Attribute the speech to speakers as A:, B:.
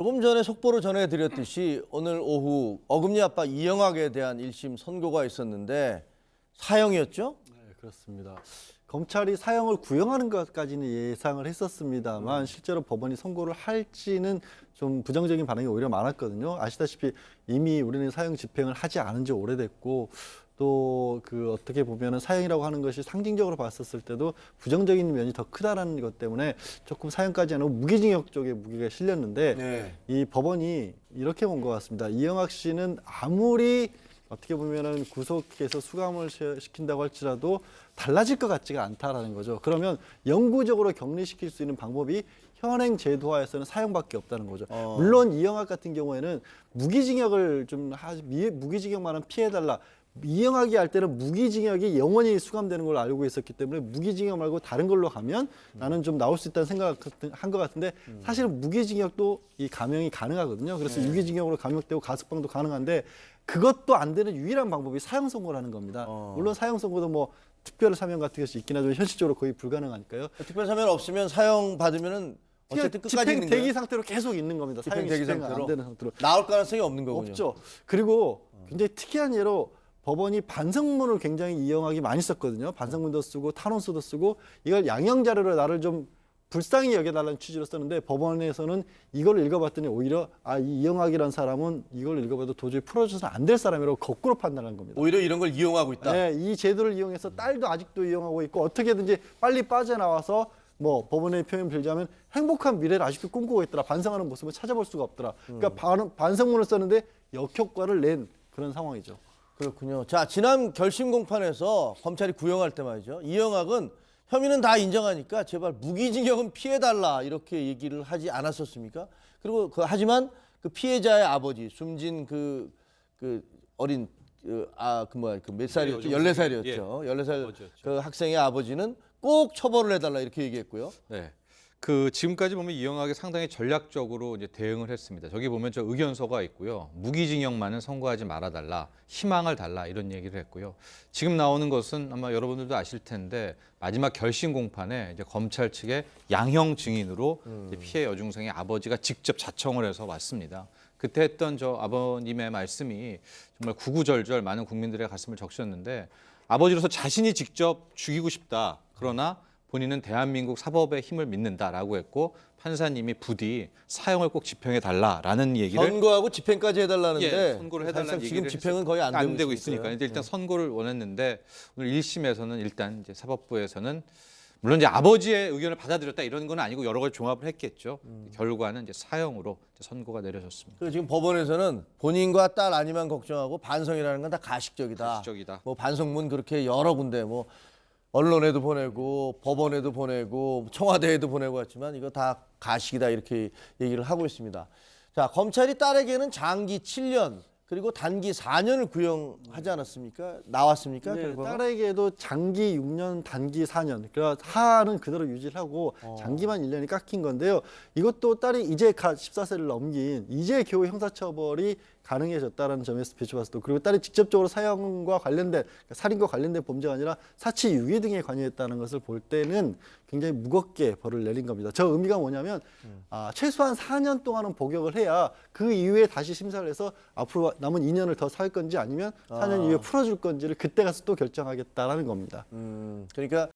A: 조금 전에 속보로 전해드렸듯이 오늘 오후 어금니 아빠 이영학에 대한 1심 선고가 있었는데 사형이었죠?
B: 네, 그렇습니다. 검찰이 사형을 구형하는 것까지는 예상을 했었습니다만 실제로 법원이 선고를 할지는 좀 부정적인 반응이 오히려 많았거든요. 아시다시피 이미 우리는 사형 집행을 하지 않은 지 오래됐고 또 그 어떻게 보면은 사형이라고 하는 것이 상징적으로 봤었을 때도 부정적인 면이 더 크다라는 것 때문에 조금 사형까지 안 하고 무기징역 쪽에 무게가 실렸는데
A: 네.
B: 이 법원이 이렇게 본 것 같습니다. 이영학 씨는 아무리 어떻게 보면은 구속해서 수감을 시킨다고 할지라도 달라질 것 같지가 않다라는 거죠. 그러면 영구적으로 격리시킬 수 있는 방법이 현행 제도하에서는 사형밖에 없다는 거죠. 물론 이영학 같은 경우에는 무기징역을 좀 무기징역만은 피해달라. 이영학이 할 때는 무기징역이 영원히 수감되는 걸로 알고 있었기 때문에 무기징역 말고 다른 걸로 가면 나는 좀 나올 수 있다는 생각을 한 것 같은데 사실은 무기징역도 이 감형이 가능하거든요. 그래서 유기징역으로 감형되고 가석방도 가능한데 그것도 안 되는 유일한 방법이 사형 선고라는 겁니다. 물론 사형 선고도 뭐 특별 사면 같은 것이 있긴 하지만 현실적으로 거의 불가능하니까요.
A: 특별 사면 없으면 사형 받으면은 어쨌든 끝까지
B: 집행
A: 있는
B: 대기
A: 거예요?
B: 상태로 계속 있는 겁니다.
A: 집행
B: 사형이
A: 대기
B: 집행
A: 상태로?
B: 안 되는 상태로.
A: 나올 가능성이 없는 거군요.
B: 없죠. 그리고 굉장히 특이한 예로 법원이 반성문을 굉장히 이용하기 많이 썼거든요. 반성문도 쓰고 탄원서도 쓰고 이걸 양형 자료로 나를 좀 불쌍히 여겨달라는 취지로 썼는데 법원에서는 이걸 읽어봤더니 오히려 이 이영학이라는 사람은 이걸 읽어봐도 도저히 풀어줘서는 안 될 사람이라고 거꾸로 판단한 겁니다.
A: 오히려 이런 걸 이용하고 있다.
B: 네, 이 제도를 이용해서 딸도 아직도 이용하고 있고 어떻게든지 빨리 빠져나와서 뭐 법원의 표현 빌자면 행복한 미래를 아직도 꿈꾸고 있더라. 반성하는 모습을 찾아볼 수가 없더라. 그러니까 반성문을 썼는데 역효과를 낸 그런 상황이죠.
A: 그렇군요. 자, 지난 결심 공판에서 검찰이 구형할 때 말이죠. 이영학은 혐의는 다 인정하니까 제발 무기징역은 피해달라 이렇게 얘기를 하지 않았었습니까? 그리고 하지만 그 피해자의 아버지 숨진 그 어린 몇 살이었죠? 14살이었죠.
C: 예.
A: 14살
C: 아버지였죠.
A: 그 학생의 아버지는 꼭 처벌을 해달라 이렇게 얘기했고요.
C: 네. 지금까지 보면 이영학이 상당히 전략적으로 이제 대응을 했습니다. 저기 보면 저 의견서가 있고요. 무기징역만은 선고하지 말아달라, 희망을 달라 이런 얘기를 했고요. 지금 나오는 것은 아마 여러분들도 아실 텐데 마지막 결심 공판에 이제 검찰 측의 양형 증인으로 이제 피해 여중생의 아버지가 직접 자청을 해서 왔습니다. 그때 했던 저 아버님의 말씀이 정말 구구절절 많은 국민들의 가슴을 적셨는데 아버지로서 자신이 직접 죽이고 싶다. 그러나 본인은 대한민국 사법의 힘을 믿는다라고 했고 판사님이 부디 사형을 꼭 집행해 달라라는 얘기를
A: 선고하고 집행까지 해달라는데
C: 선고를
A: 사실상
C: 해달라는
A: 지금
C: 얘기를
A: 집행은 거의 안 되고
C: 있으니까
A: 있으니까
C: 이제 일단 선고를 원했는데 오늘 1심에서는 일단 이제 사법부에서는 물론 이제 아버지의 의견을 받아들였다 이런 건 아니고 여러 가지 종합을 했겠죠. 결과는 이제 사형으로 이제 선고가 내려졌습니다.
A: 그리고 지금 법원에서는 본인과 딸 아니만 걱정하고 반성이라는 건 다 가식적이다.
C: 가식적이다.
A: 뭐 반성문 그렇게 여러 군데 뭐 언론에도 보내고 법원에도 보내고 청와대에도 보내고 했지만 이거 다 가식이다 이렇게 얘기를 하고 있습니다. 자, 검찰이 딸에게는 장기 7년 그리고 단기 4년을 구형하지 않았습니까? 나왔습니까?
B: 네,
A: 결과가?
B: 딸에게도 장기 6년, 단기 4년. 그러니까 하는 그대로 유지를 하고 장기만 1년이 깎인 건데요. 이것도 딸이 이제 14세를 넘긴 이제 겨우 형사처벌이 가능해졌다는 점에서 비춰봤을 때 그리고 딸이 직접적으로 사형과 관련된 그러니까 살인과 관련된 범죄가 아니라 사치 유기 등에 관여했다는 것을 볼 때는 굉장히 무겁게 벌을 내린 겁니다. 저 의미가 뭐냐면 최소한 4년 동안은 복역을 해야 그 이후에 다시 심사를 해서 앞으로 남은 2년을 더 살 건지 아니면 4년 이후에 풀어줄 건지를 그때 가서 또 결정하겠다라는 겁니다.
A: 그러니까